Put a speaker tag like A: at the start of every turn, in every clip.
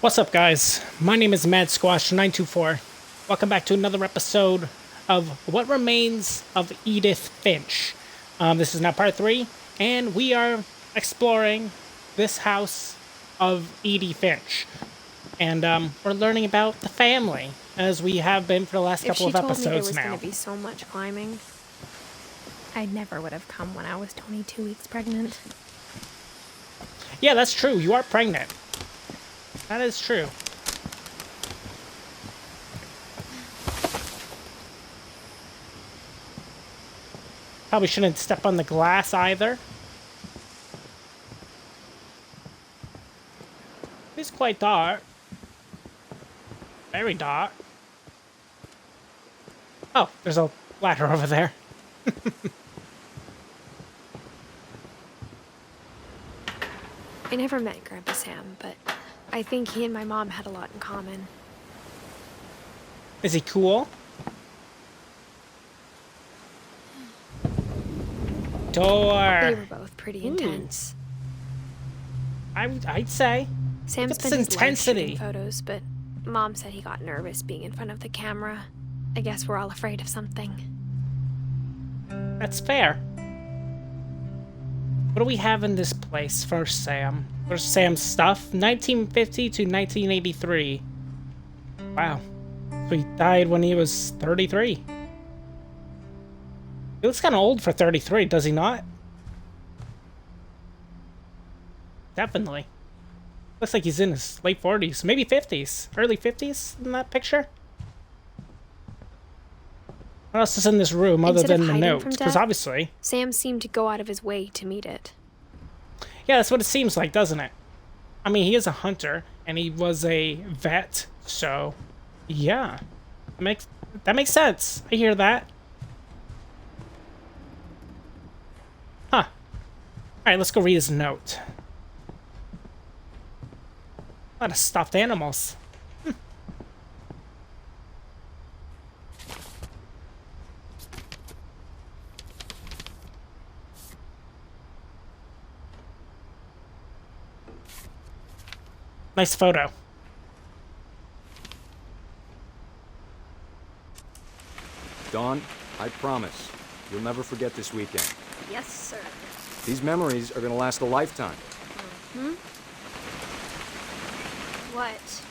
A: What's up, guys? My name is Mad Squash 924. Welcome back to another episode of What Remains of Edith Finch. This is now part 3, and we are exploring this house of Edith Finch. And we're learning about the family, as we have been for the last couple of episodes now.
B: If she told me there was going to be so much climbing, I never would have come when I was 22 weeks pregnant.
A: Yeah, that's true. You are pregnant. That is true. Probably shouldn't step on the glass either. It's quite dark. Very dark. Oh, there's a ladder over there.
B: I never met Grandpa Sam, but I think he and my mom had a lot in common.
A: Is he cool? Door.
B: They were both pretty intense.
A: I'd say.
B: Sam
A: What's
B: spent his life
A: intensity?
B: shooting photos, but Mom said he got nervous being in front of the camera. I guess we're all afraid of something.
A: That's fair. What do we have in this place for Sam? For Sam's stuff? 1950 to 1983. Wow. So he died when he was 33. He looks kind of old for 33, does he not? Definitely. Looks like he's in his late 40s, maybe 50s. Early 50s in that picture? What else is in this room other
B: Instead of
A: than the
B: hiding
A: note?
B: from
A: Because
B: death,
A: obviously...
B: Sam seemed to go out of his way to meet it.
A: Yeah, that's what it seems like, doesn't it? I mean, he is a hunter, and he was a vet, so... Yeah. That makes sense. I hear that. Huh. Alright, let's go read his note. A lot of stuffed animals. Nice photo.
C: Dawn, I promise, you'll never forget this weekend.
B: Yes, sir.
C: These memories are gonna last a lifetime.
D: What?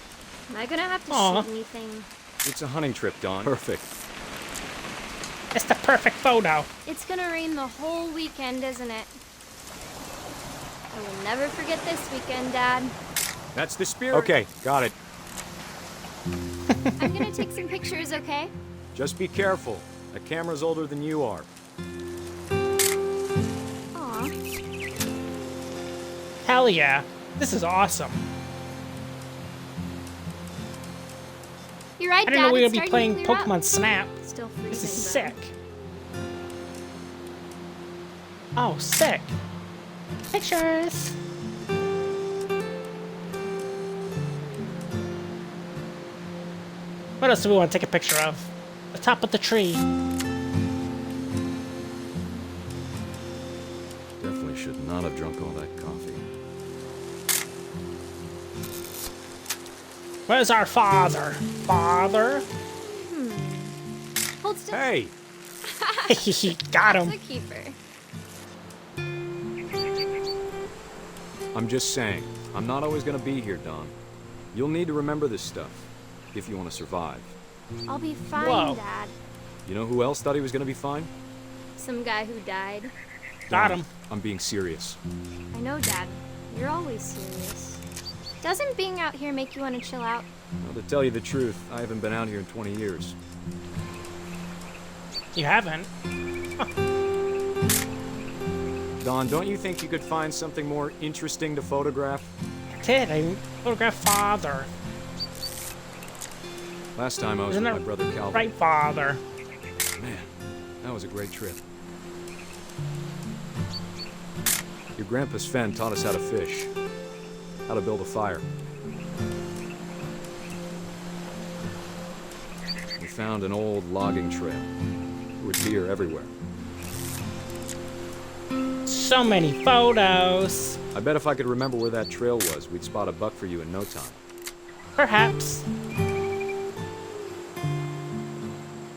D: Am I gonna have to
A: Aw.
D: shoot anything?
C: It's a hunting trip, Dawn. Perfect.
A: It's the perfect photo.
D: It's gonna rain the whole weekend, isn't it? I will never forget this weekend, Dad.
C: That's the spirit. Okay, got it.
D: I'm gonna take some pictures, okay?
C: Just be careful. That camera's older than you are.
D: Aw.
A: Hell yeah. This is awesome.
D: You're right,
A: I
D: Dad.
A: didn't know we were
D: it's
A: going to be
D: starting
A: playing
D: to clear up.
A: Pokemon Snap.
D: Still freezing.
A: This is
D: though.
A: sick. Oh, sick. Pictures. What else do we want to take a picture of? The top of the tree.
C: Definitely should not have drunk all that coffee.
A: Where's our father? Father?
D: Hold still.
C: Hey!
A: Got
D: It's a
A: him.
D: keeper.
C: I'm just saying, I'm not always gonna be here, Dawn. You'll need to remember this stuff, if you want to survive.
D: I'll be fine,
A: Whoa.
D: Dad.
C: You know who else thought he was gonna be fine?
D: Some guy who died.
A: Got
C: Dawn,
A: him.
C: I'm being serious.
D: I know, Dad. You're always serious. Doesn't being out here make you want to chill out?
C: Well, to tell you the truth, I haven't been out here in 20 years.
A: You haven't?
C: Dawn, don't you think you could find something more interesting to photograph?
A: I did. I photographed father.
C: Last time I was
A: Isn't
C: with
A: that
C: my brother Calvin.
A: right, father?
C: Man, that was a great trip. Your grandpa Sven taught us how to fish, how to build a fire. We found an old logging trail. There were deer everywhere.
A: So many photos.
C: I bet if I could remember where that trail was, we'd spot a buck for you in no time.
A: Perhaps.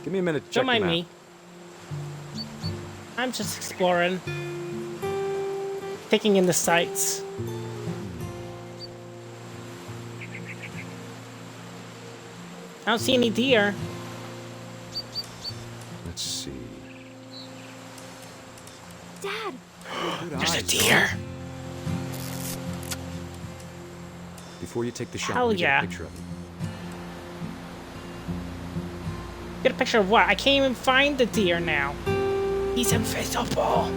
C: Give me a minute to check
A: Don't mind
C: the map.
A: me. I'm just exploring. Taking in the sights. I don't see any deer.
C: Let's see.
D: Dad,
C: Good
A: There's a
C: eyes,
A: deer.
C: Dawn. Before you take the shot,
A: Hell
C: let me
A: yeah.
C: get a picture of it.
A: Get a picture of what? I can't even find the deer now. He's invisible.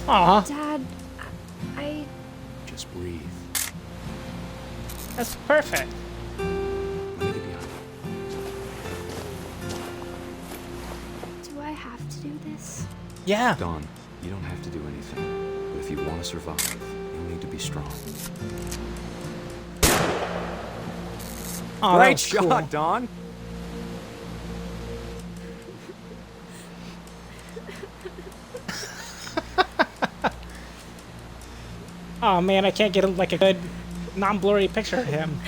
A: Aw,
B: Dad, I...
C: Just breathe.
A: that's perfect.
C: Let me get behind you.
B: do I have to do this?
A: Yeah.
C: Dawn, you don't have to do anything. But if you want to survive, you'll need to be strong.
A: Oh, that
C: Great
A: was
C: shot,
A: cool.
C: Dawn.
A: Oh man, I can't get like a good non-blurry picture of him.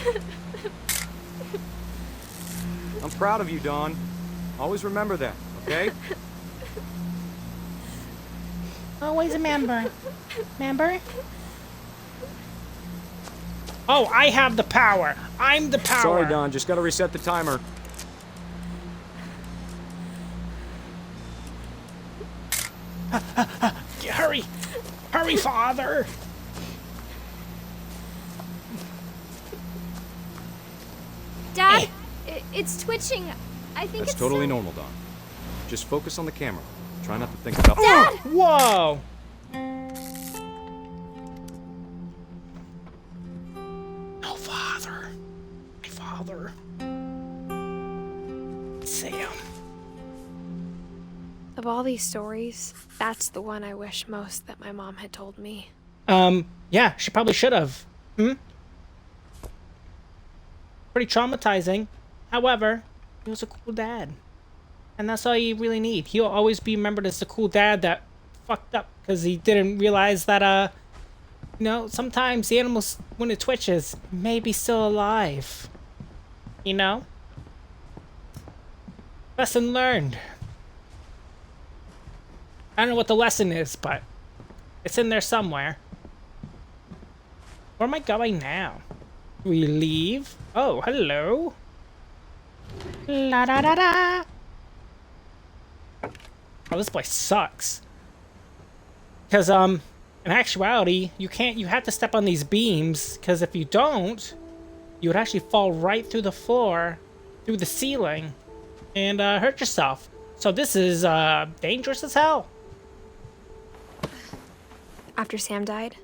C: I'm proud of you, Dawn. Always remember that, okay?
A: Always remember. Remember? Oh, I have the power. I'm the power.
C: Sorry, Dawn. Just gotta reset the timer.
A: Hurry! Hurry, father!
D: Dad, it's twitching. I think
C: That's
D: it's
C: totally
D: so-
C: normal, Dawn. Just focus on the camera. Try not to think about...
D: Dad!
A: Whoa! No, father. My father. Sam.
B: Of all these stories, that's the one I wish most that my mom had told me.
A: Yeah, she probably should have. Pretty traumatizing. However, he was a cool dad. And that's all you really need. He'll always be remembered as the cool dad that fucked up because he didn't realize that, you know, sometimes the animals, when it twitches, may be still alive. You know? Lesson learned. I don't know what the lesson is, but it's in there somewhere. Where am I going now? We leave? Oh, hello. La da da da. Oh, this place sucks. Because, in actuality, you have to step on these beams, because if you don't, you would actually fall right through the floor, through the ceiling, and, hurt yourself. So this is, dangerous as hell.
B: After Sam died,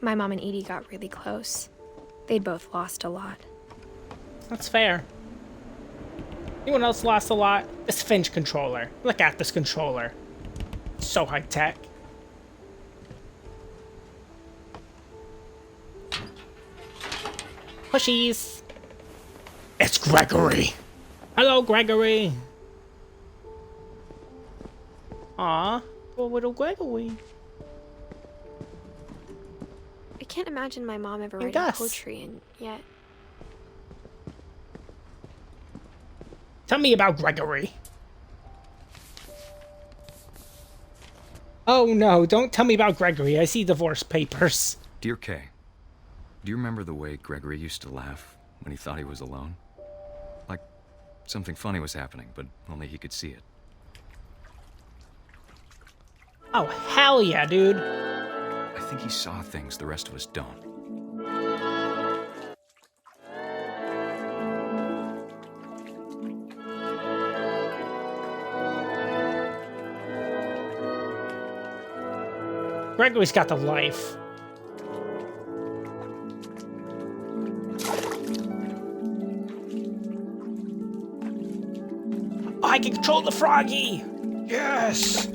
B: my mom and Edie got really close. They'd both lost a lot.
A: That's fair. Anyone else lost a lot? This Finch controller. Look at this controller. So high tech. Pushies. It's Gregory. Hello, Gregory. Aw, poor little Gregory.
B: I can't imagine my mom ever
A: And
B: writing
A: Gus.
B: poetry, and yet
A: Tell me about Gregory. Oh no, don't tell me about Gregory. I see divorce papers.
C: Dear Kay, do you remember the way Gregory used to laugh when he thought he was alone? Like something funny was happening, but only he could see it.
A: Oh, hell yeah, dude.
C: I think he saw things the rest of us don't.
A: Gregory's got the life. I can control the froggy! Yes!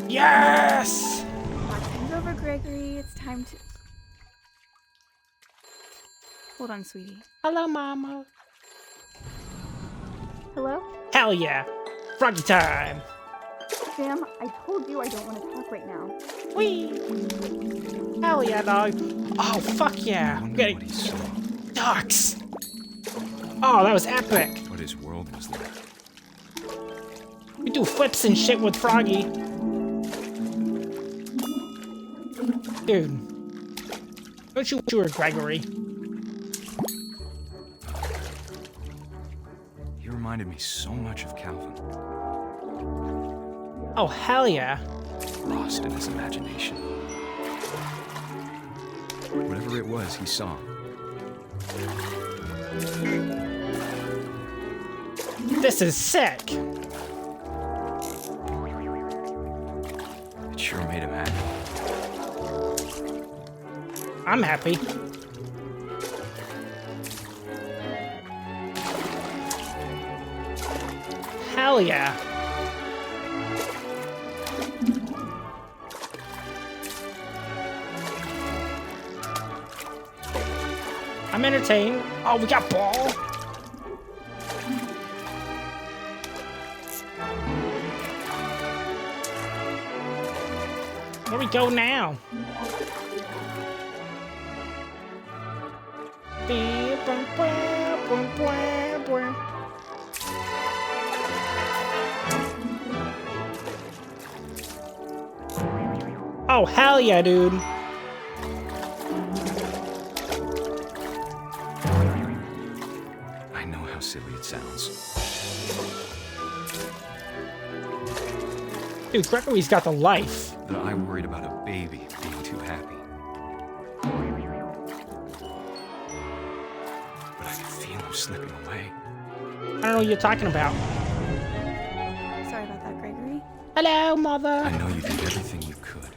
A: Yes!
E: Time's over, Gregory. It's time to... Hold on, sweetie.
A: Hello, Mama.
E: Hello?
A: Hell yeah. Froggy time.
E: Sam, I told you I don't want to talk right now.
A: Whee! Hell yeah, dog. Oh, fuck yeah.
C: I wonder
A: Okay.
C: what he saw,
A: Ducks. Oh, that was epic.
C: what his world was like.
A: We do flips and shit with Froggy. Dude. Don't you wish you were Gregory?
C: He reminded me so much of Calvin,
A: Oh, hell yeah.
C: lost in his imagination. Whatever it was he saw,
A: This is sick.
C: it sure made him happy.
A: I'm happy. Hell yeah. I'm entertained. Oh, we got ball. Where we go now? Oh, hell yeah, dude.
C: I know how silly it sounds.
A: Dude, Gregory's got the life.
C: That I worried about a baby being too happy. But I could feel him slipping away.
A: I don't know what you're talking about.
E: Sorry about that, Gregory.
A: Hello, mother.
C: I know you did everything you could.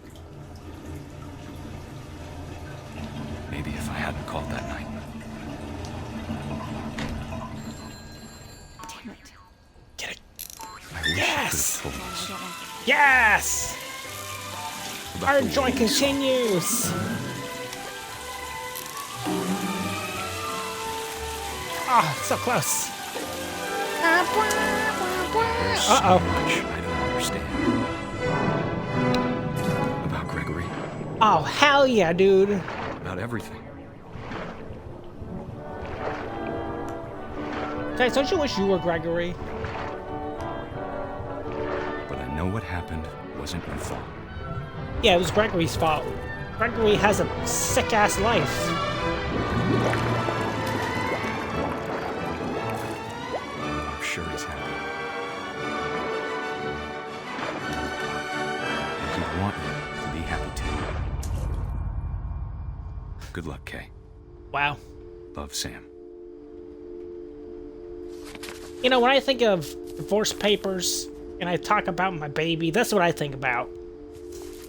C: Maybe if I hadn't called that night.
E: Damn it.
A: Get it.
C: I wish
A: Yes!
C: you could have told us.
E: I don't want
A: Yes!
C: about
A: Our
C: the
A: joy
C: way you saw.
A: continues. Ah, so close.
C: There's so
A: Uh-oh.
C: much I don't understand. About Gregory.
A: Oh, hell yeah, dude.
C: About everything.
A: Guys, don't you wish you were Gregory?
C: But I know what happened wasn't your fault.
A: Yeah, it was Gregory's fault. Gregory has a sick-ass life.
C: I'm sure he's happy. And he'd want you to be happy too. Good luck, Kay.
A: Wow.
C: Love, Sam.
A: You know, when I think of divorce papers and I talk about my baby, that's what I think about.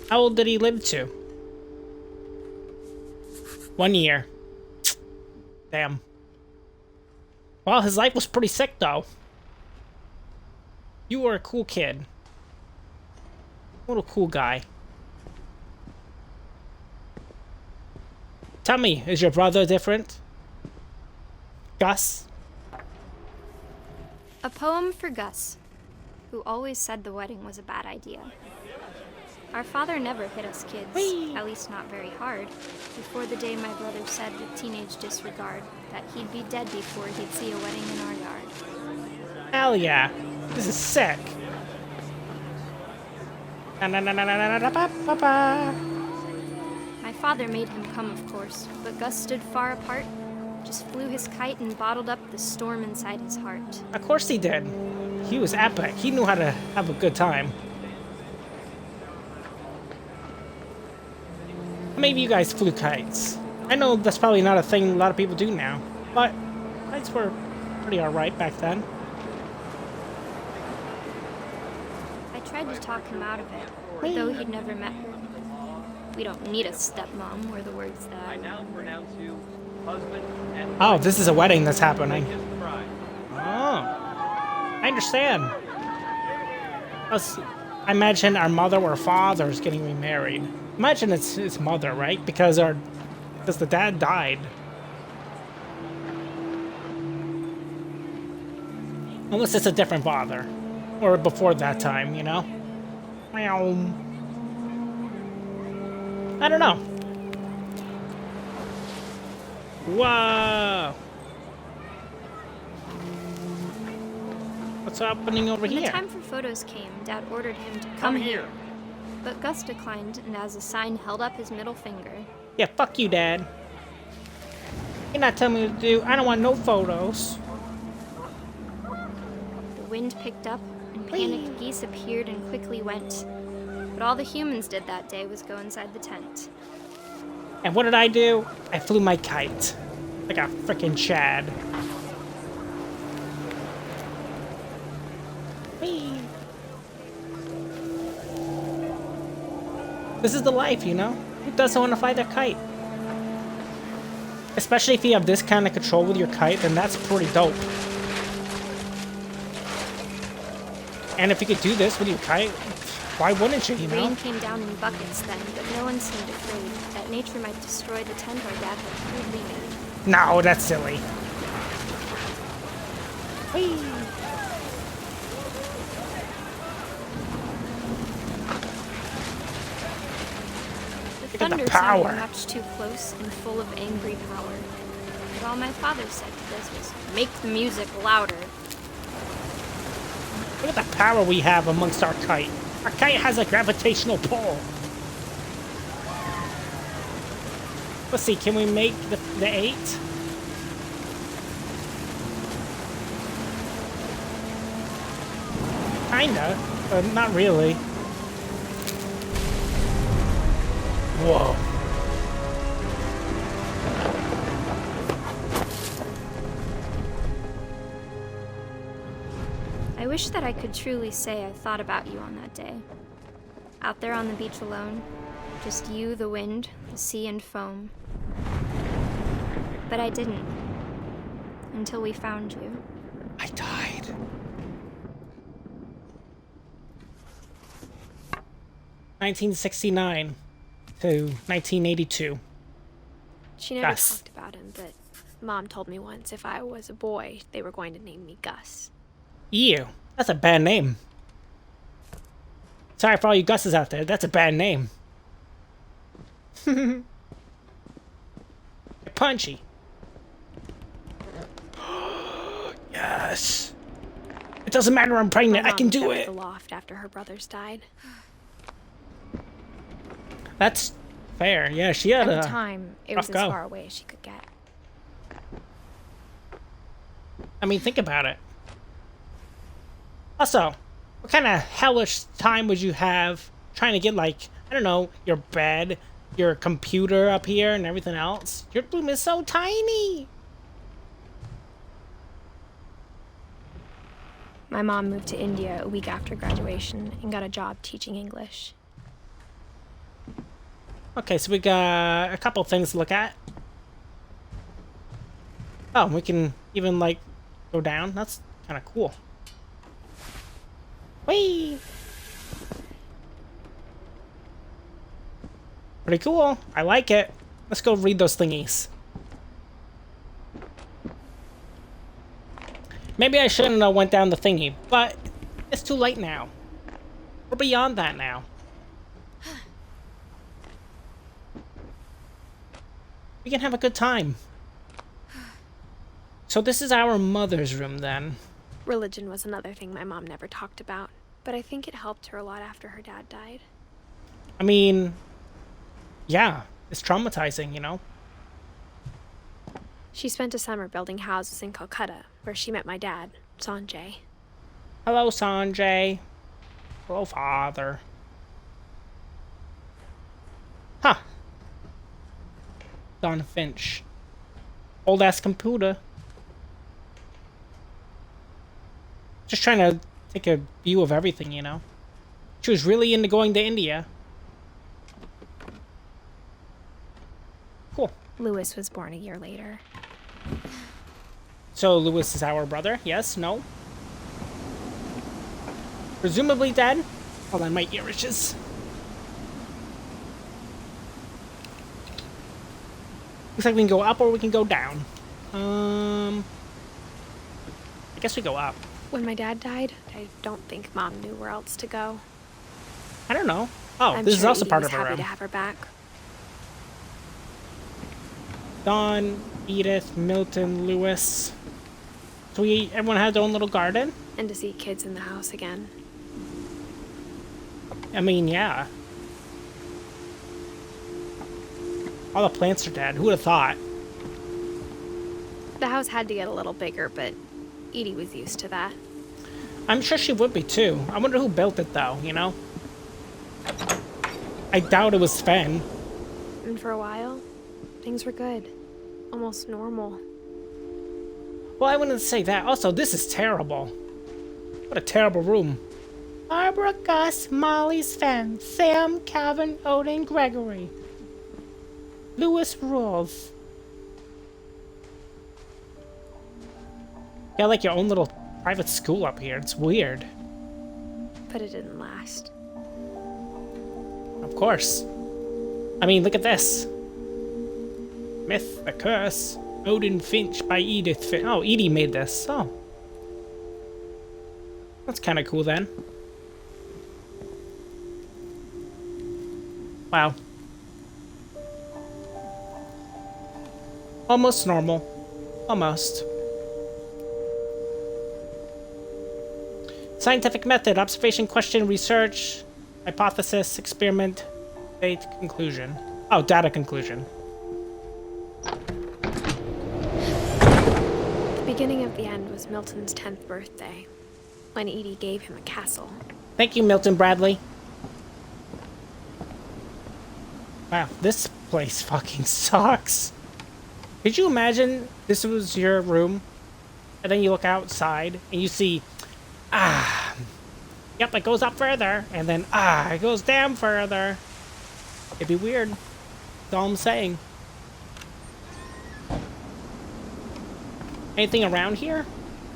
A: How old did he live to? 1 year. Damn. Well, his life was pretty sick, though. You were a cool kid. Little cool guy. Tell me, is your brother different? Gus?
D: A poem for Gus, who always said the wedding was a bad idea. Our father never hit us kids,
A: Whee!
D: at least not very hard, before the day my brother said with teenage disregard that he'd be dead before he'd see a wedding in our yard.
A: Hell yeah. This is sick. Na-na-na-na-na-na-ba-ba-ba.
D: My father made him come, of course, but Gus stood far apart, just flew his kite and bottled up the storm inside his heart.
A: Of course he did. He was epic. He knew how to have a good time. Maybe you guys flew kites. I know that's probably not a thing a lot of people do now, but kites were pretty alright back then.
D: I tried to talk him out of it, though he'd never met her. We don't need a stepmom, were the words that
F: I now pronounce you husband and
A: Oh, this is a wedding that's happening.
F: kiss the bride.
A: Oh, I understand. I imagine our mother or father is getting remarried. Imagine it's his mother, right? Because the dad died. Unless it's a different father. Or before that time, you know? Meow. I don't know. Whoa. What's happening over
D: When
A: here?
D: the time for photos came, Dad ordered him to come here. But Gus declined, and as a sign, held up his middle finger.
A: Yeah, fuck you, Dad. You're not telling me what to do. I don't want no photos.
D: The wind picked up, and panicked geese appeared and quickly went. But all the humans did that day was go inside the tent.
A: And what did I do? I flew my kite. Like a frickin' Chad. Whee! This is the life, you know? Who doesn't want to fly their kite? Especially if you have this kind of control with your kite, then that's pretty dope. And if you could do this with your kite, why wouldn't you, you know?
D: Rain came down in buckets then, but no one seemed afraid that nature might destroy the tent our dad had crudely made.
A: No, that's silly. Whee!
D: The
A: Look at the
D: thunder
A: power.
D: sounded much too close and full of angry power. But all my father said to this was, make the music louder.
A: Look at the power we have amongst our kite. Our kite has a gravitational pull. Let's see, can we make the 8? Kinda, but not really. Whoa.
D: I wish that I could truly say I thought about you on that day. Out there on the beach alone, just you, the wind, the sea, and foam. But I didn't. Until we found you.
A: I died. (1969 to 1982).
B: She never
A: Gus.
B: talked about him, but Mom told me once if I was a boy, they were going to name me Gus.
A: Ew, that's a bad name. Sorry for all you Gus's out there, that's a bad name. You're punchy. Yes. It doesn't matter, I'm pregnant,
B: My
A: I can
B: mom
A: do
B: kept
A: it.
B: the loft after her brothers died.
A: That's fair. Yeah, she had
B: At
A: a
B: the time, it
A: rough
B: was as
A: go.
B: far away as she could get.
A: I mean, think about it. Also, what kind of hellish time would you have trying to get, like, I don't know, your bed, your computer up here, and everything else? Your room is so tiny.
B: My mom moved to India a week after graduation and got a job teaching English.
A: Okay, so we got a couple things to look at. Oh, we can even, like, go down. That's kind of cool. Whee! Pretty cool. I like it. Let's go read those thingies. Maybe I shouldn't have went down the thingy, but it's too late now. We're beyond that now. We can have a good time. So this is our mother's room then.
B: Religion was another thing my mom never talked about, but I think it helped her a lot after her dad died.
A: I mean, yeah, it's traumatizing, you know?
B: She spent a summer building houses in Calcutta, where she met my dad, Sanjay.
A: Hello, Sanjay. Hello, father. Huh. Edith Finch. Old ass computer. Just trying to take a view of everything, you know? She was really into going to India. Cool.
B: Lewis was born a year later.
A: So Lewis is our brother? Yes? No? Presumably dead? Hold on, my ear itches. Looks like we can go up or we can go down. I guess we go up.
B: When my dad died, I don't think Mom knew where else to go.
A: I don't know. Oh,
B: I'm
A: this
B: sure
A: is also
B: Edie
A: part
B: was
A: of her
B: happy
A: room.
B: to have her back.
A: Dawn, Edith, Milton, Lewis. So everyone had their own little garden?
B: And to see kids in the house again.
A: I mean, yeah. All the plants are dead. Who would have thought?
B: The house had to get a little bigger, but Edie was used to that.
A: I'm sure she would be too. I wonder who built it though, you know? I doubt it was Sven.
B: And for a while, things were good. Almost normal.
A: Well, I wouldn't say that. Also, this is terrible. What a terrible room. Barbara, Gus, Molly, Sven, Sam, Calvin, Odin, Gregory. Lewis rules. You got like your own little private school up here. It's weird.
B: But it didn't last.
A: Of course. I mean, look at this. Myth, the Curse, Odin Finch by Edith Finch. Oh, Edie made this. Oh. That's kind of cool then. Wow. Almost normal. Almost. Scientific method, observation, question, research, hypothesis, experiment, date, conclusion. Oh, data conclusion.
B: The beginning of the end was Milton's 10th birthday, when Edie gave him a castle.
A: Thank you, Milton Bradley. Wow, this place fucking sucks. Could you imagine this was your room, and then you look outside, and you see, yep, it goes up further, and then, it goes down further. It'd be weird. That's all I'm saying. Anything around here?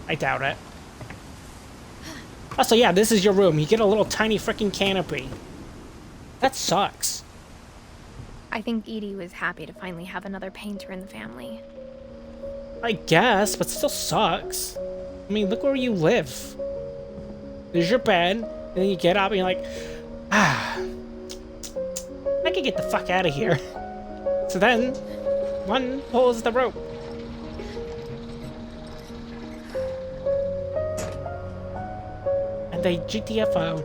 A: I doubt it. Also, yeah, this is your room. You get a little tiny freaking canopy. That sucks.
B: I think Edie was happy to finally have another painter in the family.
A: I guess, but still sucks. I mean, look where you live. There's your bed, and then you get up and you're like, I can get the fuck out of here. So then, one pulls the rope. And they GTFO.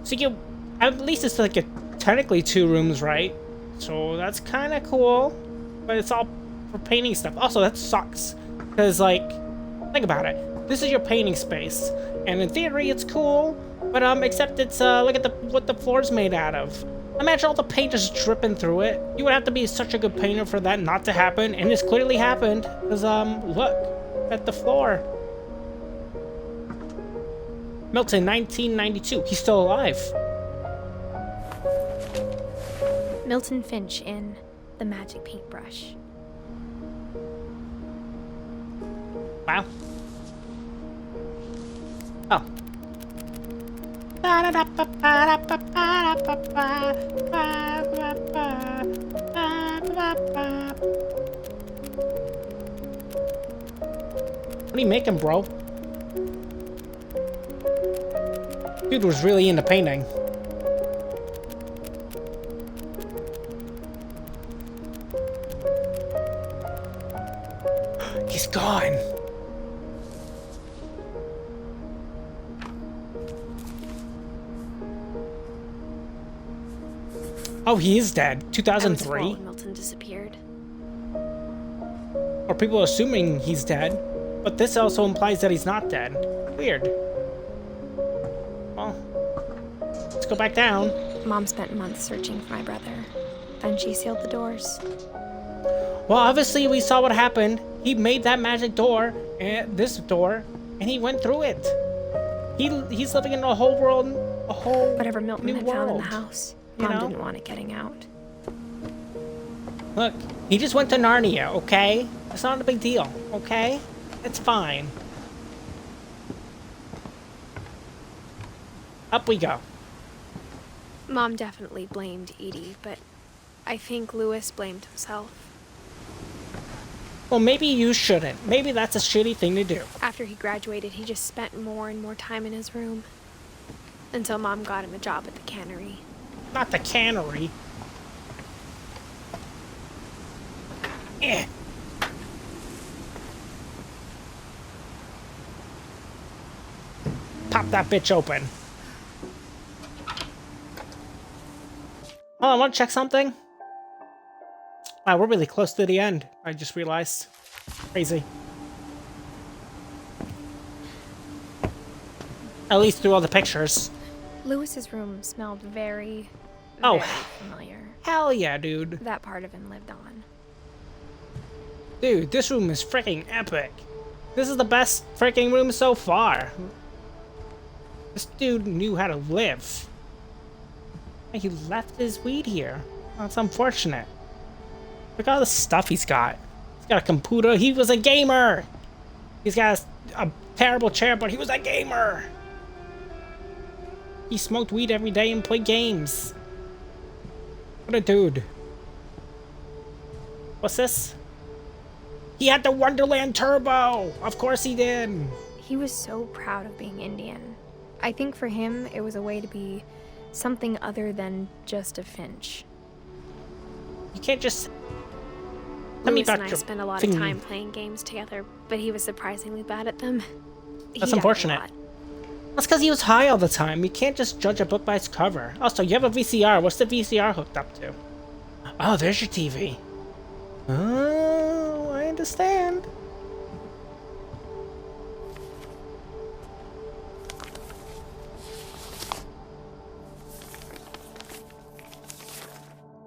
A: So you, at least it's like technically 2 rooms, right? So that's kind of cool. But it's all for painting stuff. Also, that sucks. Because, like, think about it. This is your painting space. And in theory, it's cool. But, except it's, look at what the floor's made out of. Imagine all the paint just dripping through it. You would have to be such a good painter for that not to happen. And it's clearly happened. Because, look at the floor. Milton, 1992. He's still alive.
B: Milton Finch in The Magic Paintbrush.
A: Wow. Oh. What are you making, bro? Dude was really into painting. He's gone. Oh, he is dead. 2003?
B: Milton disappeared.
A: Or people are assuming he's dead. But this also implies that he's not dead. Weird. Well, let's go back down.
B: Mom spent months searching for my brother. Then she sealed the doors.
A: Well, obviously we saw what happened. He made that magic door, and this door, and he went through it. He's living in a whole world, a whole
B: Whatever Milton
A: new
B: had
A: world.
B: found in the house, Mom
A: you know?
B: didn't want it getting out.
A: Look, he just went to Narnia, okay? It's not a big deal, okay? It's fine. Up we go.
B: Mom definitely blamed Edie, but I think Lewis blamed himself.
A: Well, maybe you shouldn't. Maybe that's a shitty thing to do.
B: After he graduated, he just spent more and more time in his room. until Mom got him a job at the cannery.
A: Not the cannery. Eh. Pop that bitch open. Oh, I want to check something. Wow, we're really close to the end. I just realized. Crazy. At least through all the pictures.
B: Lewis's room smelled very,
A: Oh.
B: very familiar.
A: Hell yeah, dude.
B: That part of him lived on.
A: Dude, this room is freaking epic. This is the best freaking room so far. This dude knew how to live. And he left his weed here. That's unfortunate. Look at all the stuff he's got. He's got a computer. He was a gamer. He's got a terrible chair, but he was a gamer. He smoked weed every day and played games. What a dude. What's this? He had the Wonderland Turbo! Of course he did!
B: He was so proud of being Indian. I think for him, it was a way to be something other than just a Finch.
A: You can't just... Tell me
B: Lewis and
A: about
B: I
A: your
B: spent a lot
A: thing.
B: of time playing games together, but he was surprisingly bad at them. He
A: That's
B: died a
A: unfortunate.
B: lot.
A: That's because he was high all the time. You can't just judge a book by its cover. Also, you have a VCR. What's the VCR hooked up to? Oh, there's your TV. Oh, I understand.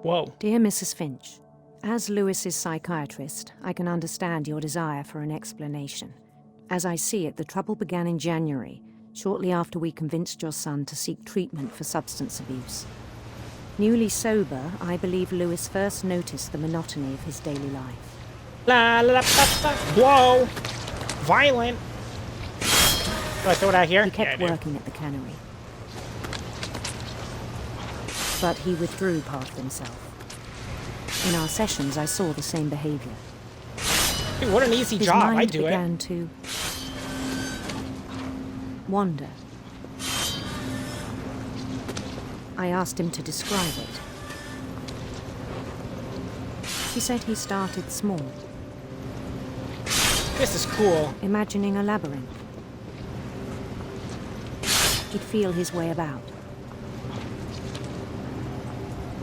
A: Whoa.
G: Dear Mrs. Finch, as Lewis's psychiatrist, I can understand your desire for an explanation. As I see it, the trouble began in January, shortly after we convinced your son to seek treatment for substance abuse. Newly sober, I believe Lewis first noticed the monotony of his daily life.
A: La la la la la. Whoa. Violent. Do I throw it out here?
G: He kept
A: Yeah, I do.
G: working at the cannery. But he withdrew part of himself. In our sessions, I saw the same behavior.
A: Dude, what an easy
G: His
A: job.
G: mind
A: I do it.
G: began to wander. I asked him to describe it. He said he started small,
A: This is cool.
G: imagining a labyrinth. He'd feel his way about.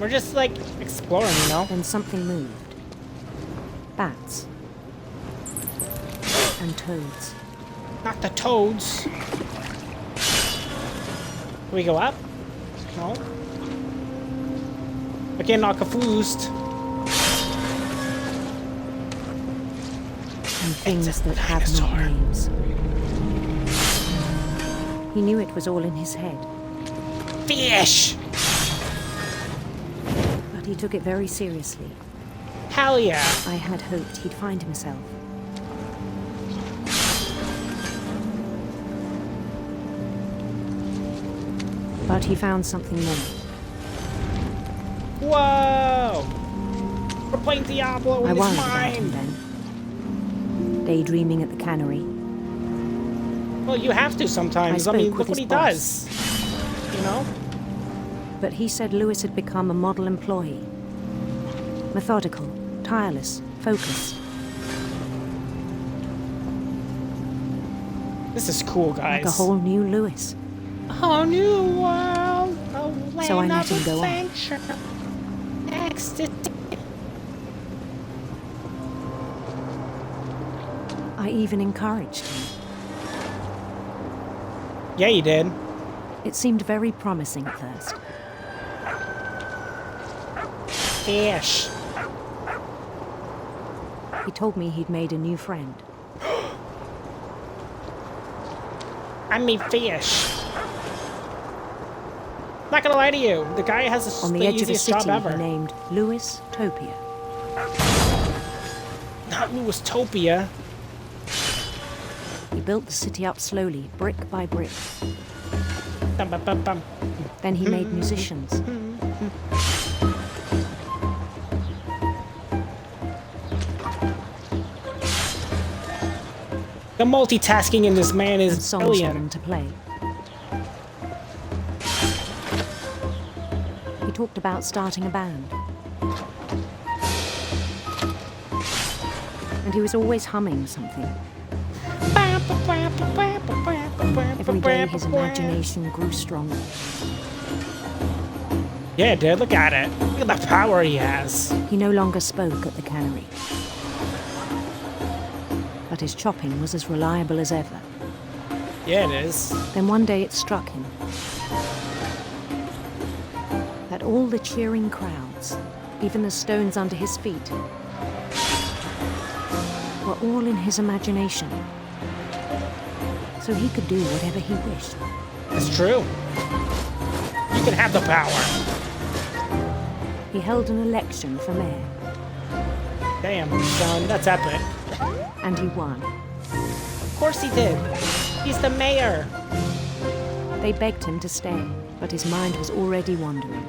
A: We're just like exploring, you know?
G: Then something moved. Bats. And toads.
A: Not the toads. Can we go up? No. We're getting all confused.
G: And things
A: It's a
G: that have
A: dinosaur.
G: not names. He knew it was all in his head,
A: Fish!
G: but he took it very seriously.
A: Hell yeah.
G: I had hoped he'd find himself. But he found something more.
A: Whoa! We're playing Diablo
G: I
A: in his
G: worried about him
A: mind.
G: then. Daydreaming at the cannery.
A: Well, you have to sometimes. I
G: I
A: mean,
G: spoke
A: look
G: with
A: what he
G: his boss.
A: does. You know?
G: But he said Lewis had become a model employee. Methodical, tireless, focused.
A: This is cool, guys.
G: Like a whole new Lewis.
A: A whole new world. A land
G: So I let
A: of
G: him go on.
A: adventure. Ecstasy.
G: I even encouraged him.
A: Yeah, you did.
G: It seemed very promising at first.
A: Fish.
G: He told me he'd made a new friend.
A: I mean, fish. Not gonna lie to you, the guy has
G: On
A: the
G: the edge of a
A: easiest job
G: city he
A: ever.
G: named Lewis Topia.
A: Not Lewistopia.
G: He built the city up slowly, brick by brick.
A: Bum, bum, bum, bum.
G: Then he made musicians.
A: The multitasking in this man
G: And
A: is
G: songs for them
A: brilliant.
G: to play. talked about starting a band. And he was always humming something. Every day his imagination grew stronger.
A: Yeah, dude, look at it. Look at the power he has.
G: He no longer spoke at the cannery. But his chopping was as reliable as ever.
A: Yeah, it is.
G: Then one day it struck him that all the cheering crowds, even the stones under his feet, were all in his imagination. So he could do whatever he wished.
A: It's true. You can have the power.
G: He held an election for mayor,
A: Damn, son, that's epic.
G: and he won.
A: Of course he did. He's the mayor.
G: They begged him to stay, but his mind was already wandering.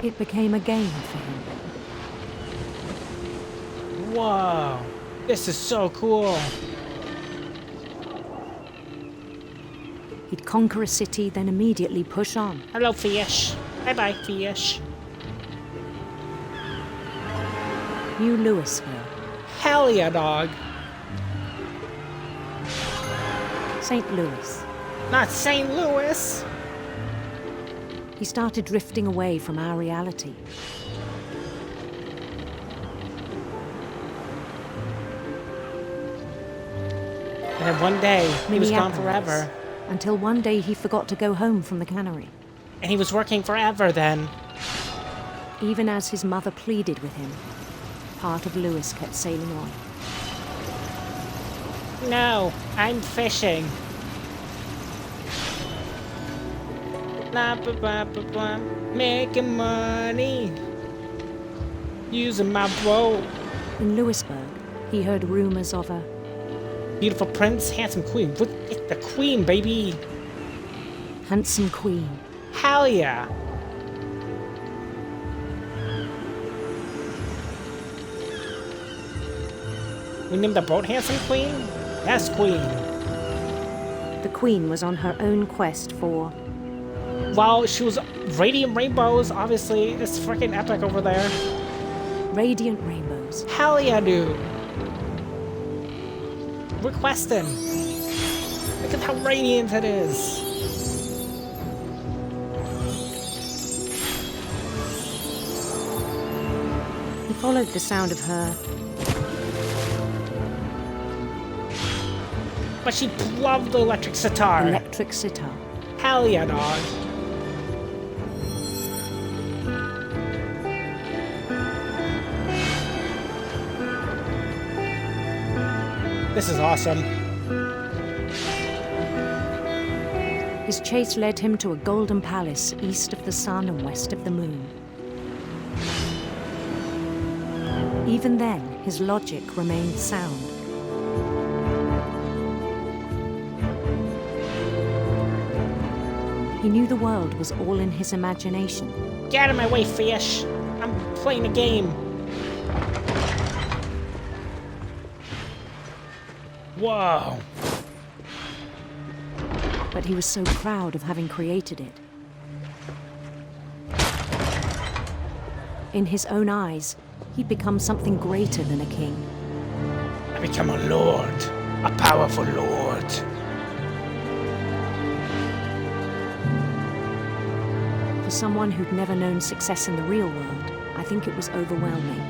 G: It became a game for him.
A: Whoa. This is so cool.
G: He'd conquer a city, then immediately push on.
A: Hello, fish. Bye-bye, fish.
G: New Louisville,
A: Hell yeah, dog.
G: St. Louis.
A: Not St. Louis.
G: He started drifting away from our reality.
A: And then one day, he was gone
G: Minneapolis,
A: forever.
G: Until one day he forgot to go home from the cannery.
A: And he was working forever then.
G: Even as his mother pleaded with him, part of Louis kept sailing on.
A: No, I'm fishing. Blah, blah, blah, blah, blah. Making money. Using my boat.
G: In Louisburg, he heard rumors of a
A: Beautiful prince, handsome queen. Look at the queen, baby.
G: handsome queen.
A: Hell yeah. We named the boat Handsome Queen? Yes, Queen.
G: The queen was on her own quest for
A: Well, she was radiant rainbows, obviously. It's freaking epic over there.
G: radiant rainbows.
A: Hell yeah, dude. Requesting. Look at how radiant it is.
G: He followed the sound of her,
A: But she loved the electric sitar.
G: electric sitar.
A: Hell yeah, dog. This is awesome.
G: His chase led him to a golden palace east of the sun and west of the moon. Even then, his logic remained sound. He knew the world was all in his imagination.
A: Get out of my way, fish. I'm playing a game. Whoa.
G: But he was so proud of having created it. In his own eyes, he'd become something greater than a king.
A: I become a lord. A powerful lord.
G: For someone who'd never known success in the real world, I think it was overwhelming.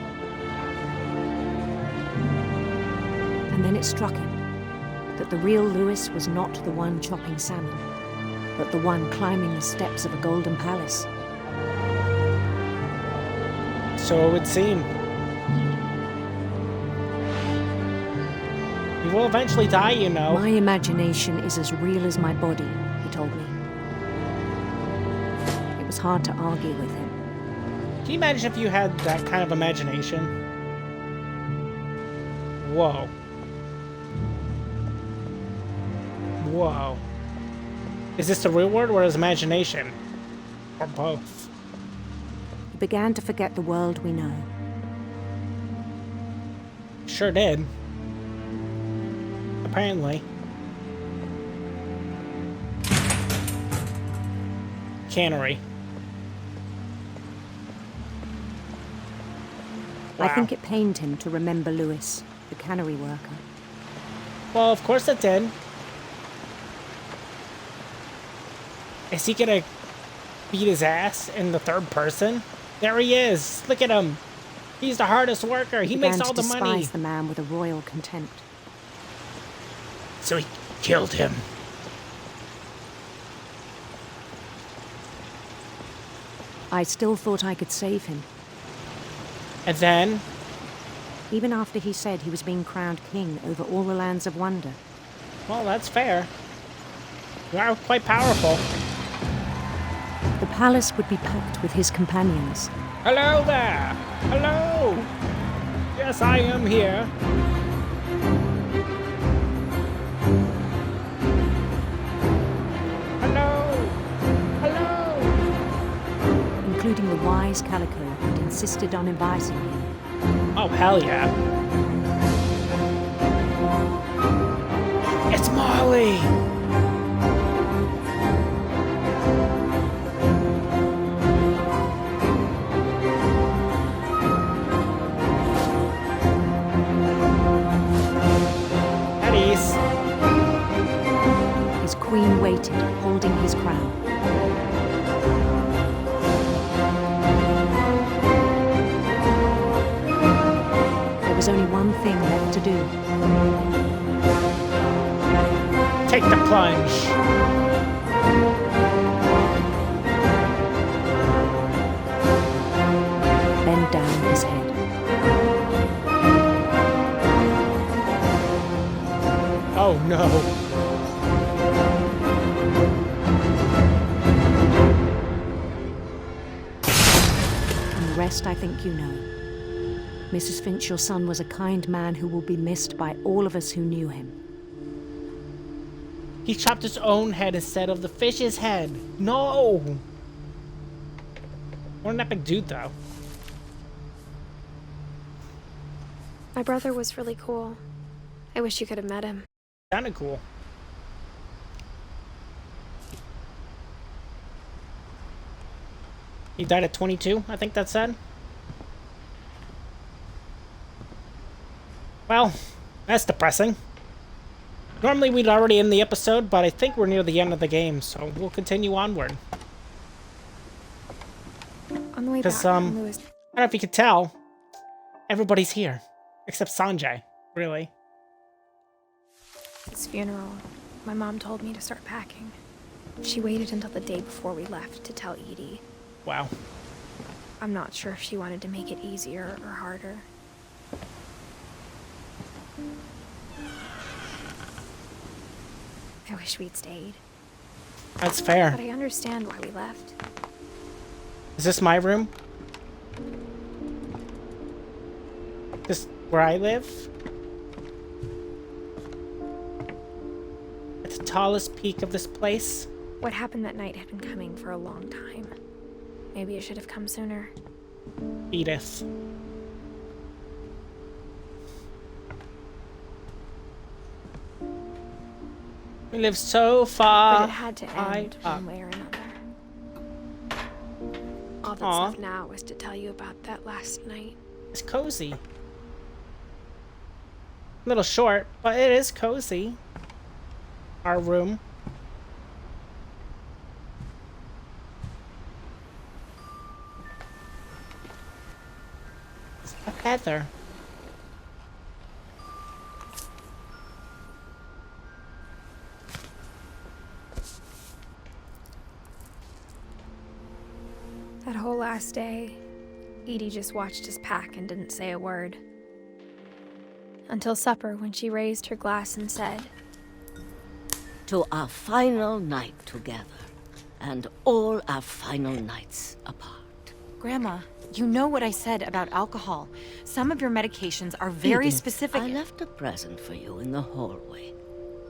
G: And then it struck him that the real Louis was not the one chopping salmon, but the one climbing the steps of a golden palace.
A: So it would seem. You will eventually die, you know.
G: My imagination is as real as my body, he told me. It was hard to argue with him.
A: Can you imagine if you had that kind of imagination? Whoa. Whoa. Is this the real world or his imagination? Or both?
G: He began to forget the world we know.
A: Sure did. Apparently. Cannery.
G: I
A: Wow.
G: think it pained him to remember Lewis, the cannery worker.
A: Well, of course it did. Is he gonna beat his ass in the third person? There he is. Look at him. He's the hardest worker. He makes all the money.
G: Began to despise the man with a royal contempt.
A: So he killed him.
G: I still thought I could save him.
A: And then,
G: Even after he said he was being crowned king over all the lands of wonder.
A: well, that's fair. You are quite powerful.
G: The palace would be packed with his companions.
A: Hello there. Hello. Yes, I am here. Hello. Hello.
G: Including the wise Calico who'd insisted on inviting him.
A: Oh, hell yeah. It's Molly. Eddie's.
G: His queen waited, holding his crown. There was only one thing left to do.
A: Take the plunge.
G: Bend down his head.
A: Oh no.
G: And the rest I think you know. Mrs. Finch, your son was a kind man who will be missed by all of us who knew him.
A: He chopped his own head instead of the fish's head. No. What an epic dude, though.
B: My brother was really cool. I wish you could have met him.
A: Kinda cool. He died at 22, I think that said. Well, that's depressing. Normally we'd already end the episode, but I think we're near the end of the game, so we'll continue onward.
B: On the way back
A: Because,
B: from Lewis,
A: I don't know if you could tell, everybody's here. Except Sanjay, really.
B: his funeral, my mom told me to start packing. She waited until the day before we left to tell Edie.
A: Wow.
B: I'm not sure if she wanted to make it easier or harder. I wish we'd stayed,
A: That's fair.
B: but I understand why we left.
A: Is this my room? This where I live? At the tallest peak of this place?
B: What happened that night had been coming for a long time. Maybe it should have come sooner.
A: Edith. We live so far.
B: But it had to
A: high
B: end
A: up.
B: one way or another. All that's
A: Aw.
B: left now is to tell you about that last night.
A: It's cozy. A little short, but it is cozy. Our room. It's a feather.
B: That whole last day, Edie just watched us pack and didn't say a word. Until supper, when she raised her glass and said,
H: To our final night together, and all our final nights apart.
I: Grandma, you know what I said about alcohol. Some of your medications are very
H: Edith,
I: specific.
H: I left a present for you in the hallway.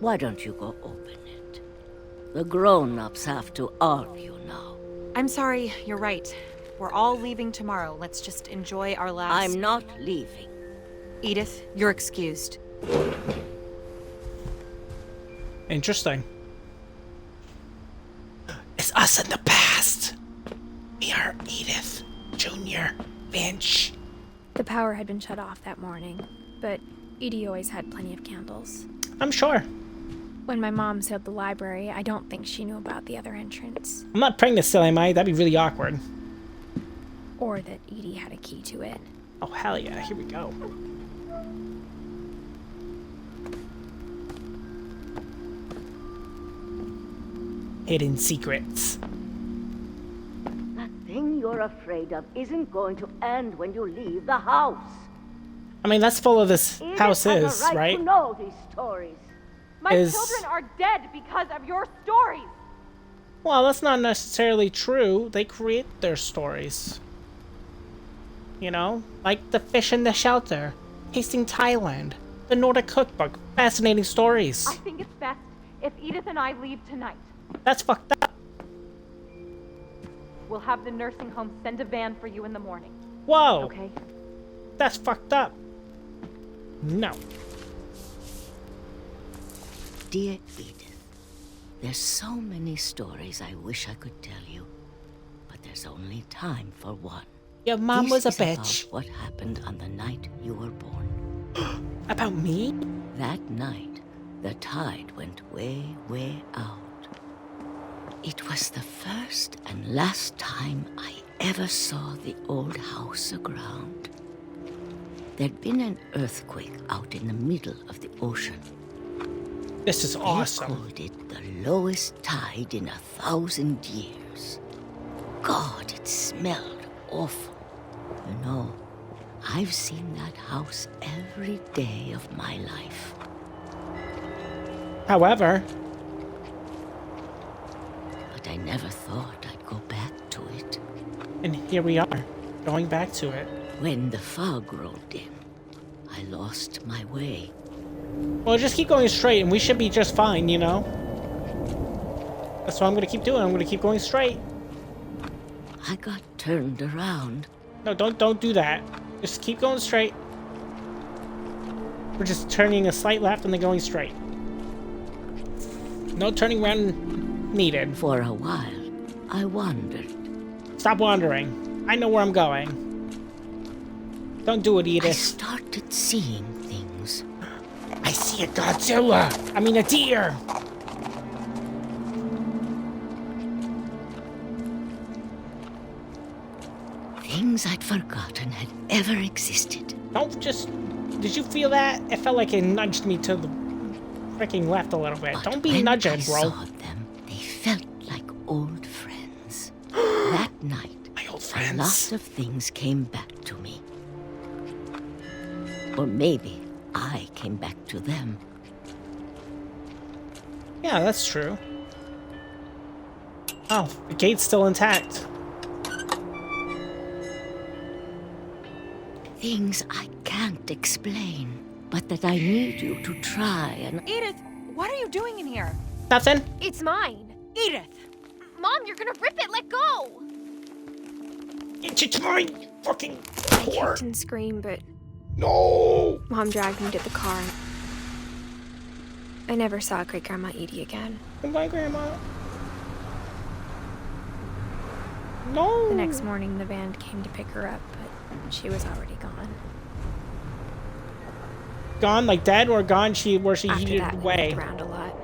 H: Why don't you go open it? The grown-ups have to argue now.
I: I'm sorry, you're right. We're all leaving tomorrow. Let's just enjoy our last...
H: I'm not leaving.
I: Edith, you're excused.
A: Interesting. It's us in the past. We are Edith Jr. Finch.
B: The power had been shut off that morning, but Edie always had plenty of candles.
A: I'm sure.
B: When my mom sealed the library, I don't think she knew about the other entrance.
A: I'm not pregnant still, am I? That'd be really awkward.
B: Or that Edie had a key to it.
A: Oh, hell yeah. Here we go. Hidden secrets.
H: That thing you're afraid of isn't going to end when you leave the house.
A: I mean, that's full of this house is,
H: right?
A: right?
H: To know these stories.
E: My children are dead because of your stories.
A: Well, that's not necessarily true. They create their stories. You know? Like The Fish in the Shelter, Tasting Thailand, The Nordic Cookbook. Fascinating stories.
E: I think it's best if Edith and I leave tonight.
A: That's fucked up.
E: We'll have the nursing home send a van for you in the morning.
A: Whoa!
E: Okay?
A: That's fucked up. No.
H: Dear Edith, there's so many stories I wish I could tell you, but there's only time for one.
A: Your mom was a
H: This is
A: bitch.
H: about what happened on the night you were born.
A: About me?
H: That night, the tide went way, way out. It was the first and last time I ever saw the old house aground. There'd been an earthquake out in the middle of the ocean.
A: This is awesome.
H: They called it the lowest tide in 1,000 years. God, it smelled awful. You know, I've seen that house every day of my life.
A: However,
H: But I never thought I'd go back to it.
A: and here we are, going back to it.
H: When the fog rolled in, I lost my way.
A: Well, just keep going straight, and we should be just fine, you know? That's what I'm gonna keep doing. I'm gonna keep going straight.
H: I got turned around.
A: No, don't do that. Just keep going straight. We're just turning a slight left and then going straight. No turning around needed.
H: For a while, I wandered.
A: Stop wandering. I know where I'm going. Don't do it,
H: I
A: Edith.
H: started seeing things.
A: I see a Godzilla. I mean a deer.
H: Things I'd forgotten had ever existed.
A: Don't just... Did you feel that? It felt like it nudged me to the freaking left a little bit.
H: But
A: Don't be
H: when
A: nudging,
H: I
A: bro.
H: saw them, they felt like old friends. That night,
A: My old
H: a
A: friends.
H: lot of things came back to me. Or maybe I came back to them.
A: Yeah, that's true. Oh, the gate's still intact.
H: Things I can't explain, but that I need you to try and...
I: Edith, what are you doing in here?
A: Nothing?
B: It's mine.
I: Edith!
D: Mom, you're gonna rip it! Let go!
A: It's mine, you fucking
B: I
A: whore.
B: kicked and screamed, but
A: No!
B: Mom dragged me to the car. I never saw Great Grandma Edie again.
A: Goodbye, Grandma. No!
B: The next morning, the van came to pick her up, but she was already gone.
A: Gone like dead or gone where she
B: After
A: yeeted
B: that, we
A: away?
B: moved around a lot.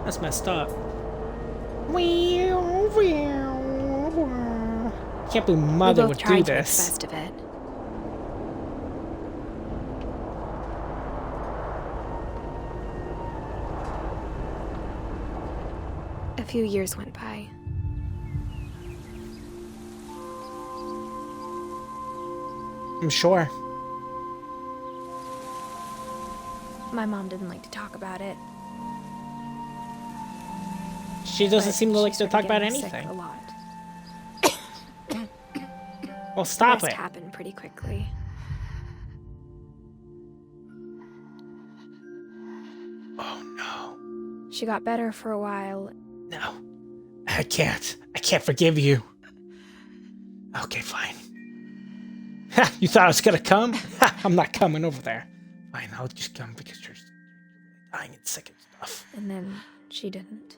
A: That's messed up. Can't believe Mother
B: we both
A: would do
B: tried to make the
A: this.
B: best of it. A few years went by.
A: I'm sure.
B: My mom didn't like to talk about it.
A: She doesn't
B: but
A: seem to
B: she
A: like to
B: started
A: talk about
B: getting sick
A: anything.
B: a lot.
A: Well, stop
B: The rest
A: it.
B: happened pretty quickly.
A: Oh no.
B: She got better for a while.
A: No. I can't. I can't forgive you. Okay, fine. Ha! You thought I was gonna come? Ha! I'm not coming over there. Fine, I'll just come because you're dying and sick and stuff.
B: And then she didn't.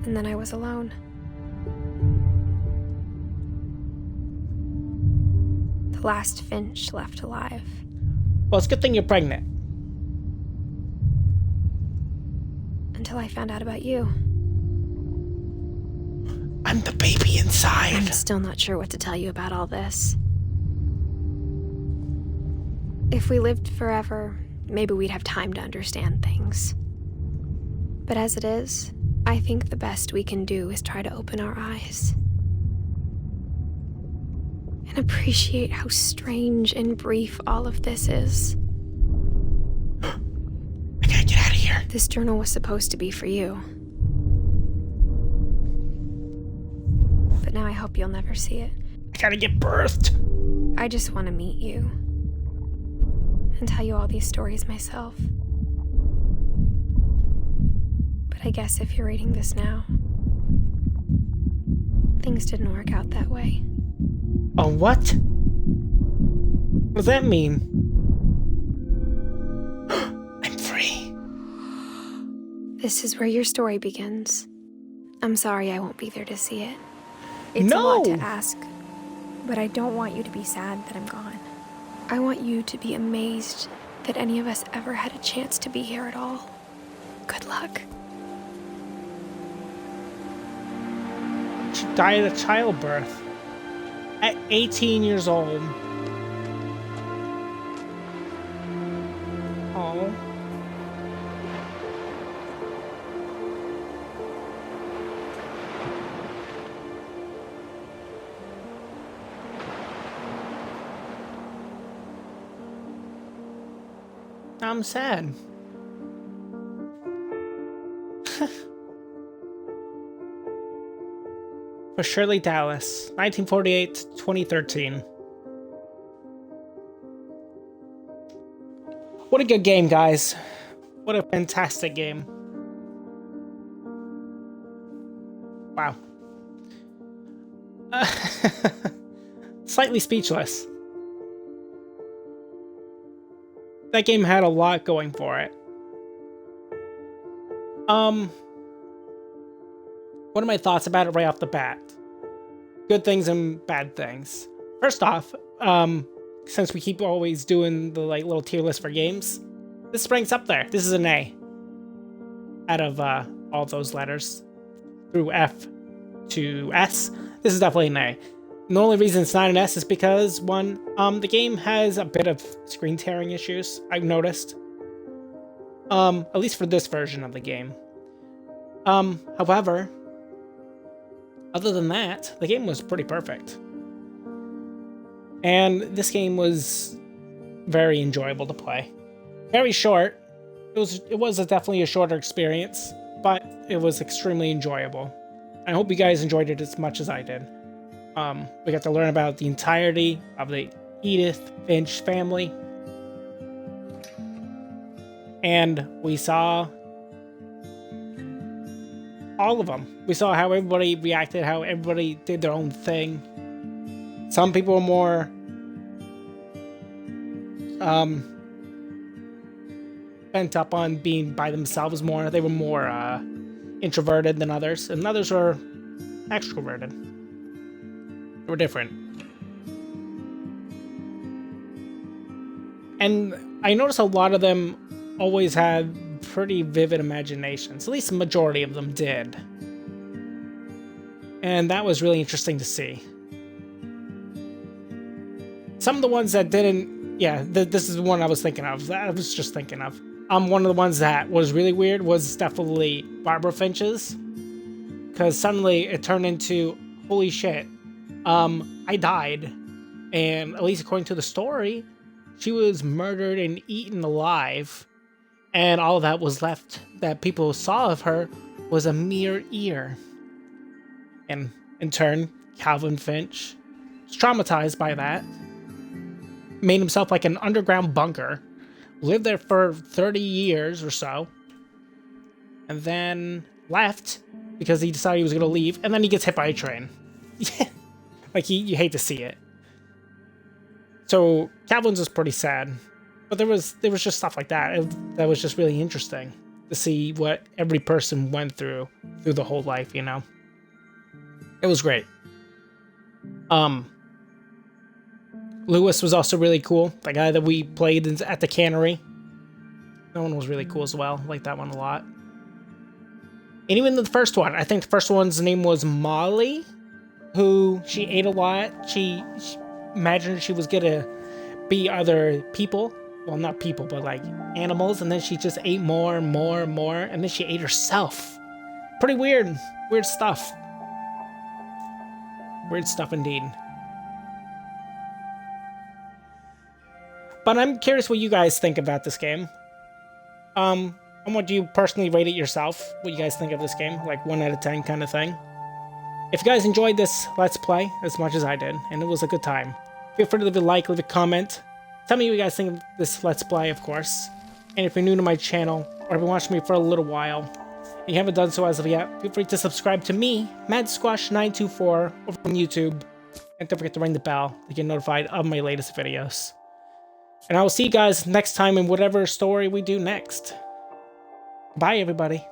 B: And then I was alone. last Finch left alive.
A: Well, it's a good thing you're pregnant.
B: Until I found out about you.
A: I'm the baby inside.
B: I'm still not sure what to tell you about all this. If we lived forever, maybe we'd have time to understand things. But as it is, I think the best we can do is try to open our eyes. And appreciate how strange and brief all of this is.
A: I gotta get out of here.
B: This journal was supposed to be for you. But now I hope you'll never see it.
A: I gotta get birthed.
B: I just want to meet you. And tell you all these stories myself. But I guess if you're reading this now, things didn't work out that way.
A: Oh, what? What does that mean? I'm free.
B: This is where your story begins. I'm sorry I won't be there to see it. It's
A: No!
B: a lot to ask, but I don't want you to be sad that I'm gone. I want you to be amazed that any of us ever had a chance to be here at all. Good luck.
A: She died of childbirth. At 18 years old. Oh. I'm sad. For Shirley Dallas, 1948 to 2013. What a good game, guys. What a fantastic game. Wow. Slightly speechless. That game had a lot going for it. What are my thoughts about it right off the bat? Good things and bad things. First off, since we keep always doing the little tier list for games, this ranks up there. This is an A. Out of all those letters, through F to S, this is definitely an A. And the only reason it's not an S is because, one, the game has a bit of screen tearing issues, I've noticed. At least for this version of the game. However, other than that, the game was pretty perfect. And this game was very enjoyable to play. Very short. It was definitely a shorter experience, but it was extremely enjoyable. I hope you guys enjoyed it as much as I did. We got to learn about the entirety of the Edith Finch family. And we saw all of them. We saw how everybody reacted, how everybody did their own thing. Some people were more bent up on being by themselves more. They were more introverted than others, and others were extroverted. They were different. And I noticed a lot of them always had pretty vivid imaginations. At least the majority of them did. And that was really interesting to see. Some of the ones that didn't... Yeah, this is the one I was thinking of. I was just thinking of. One of the ones that was really weird was definitely Barbara Finch's. Because suddenly it turned into, holy shit, I died. And at least according to the story, she was murdered and eaten alive. And all that was left that people saw of her was a mere ear. And in turn, Calvin Finch was traumatized by that. Made himself like an underground bunker. Lived there for 30 years or so. And then left because he decided he was going to leave. And then he gets hit by a train. Like, you hate to see it. So, Calvin's was pretty sad. But there was just stuff like that. That was just really interesting. To see what every person went through the whole life, you know? It was great. Lewis was also really cool. The guy that we played at the cannery. That one was really cool as well. I like that one a lot. And even the first one. I think the first one's name was Molly, who she ate a lot. She imagined she was gonna be other people. Well, not people, but like animals. And then she just ate more and more and more. And then she ate herself. Pretty weird. Weird stuff. Weird stuff indeed. But I'm curious what you guys think about this game. And what do you personally rate it yourself? What you guys think of this game? Like 1 out of 10 kind of thing. If you guys enjoyed this Let's Play as much as I did, and it was a good time, feel free to leave a like, leave a comment. Tell me what you guys think of this Let's Play, of course. And if you're new to my channel, or have been watching me for a little while, and you haven't done so as of yet, feel free to subscribe to me, MadSquash924, over on YouTube. And don't forget to ring the bell to get notified of my latest videos. And I will see you guys next time in whatever story we do next. Bye, everybody.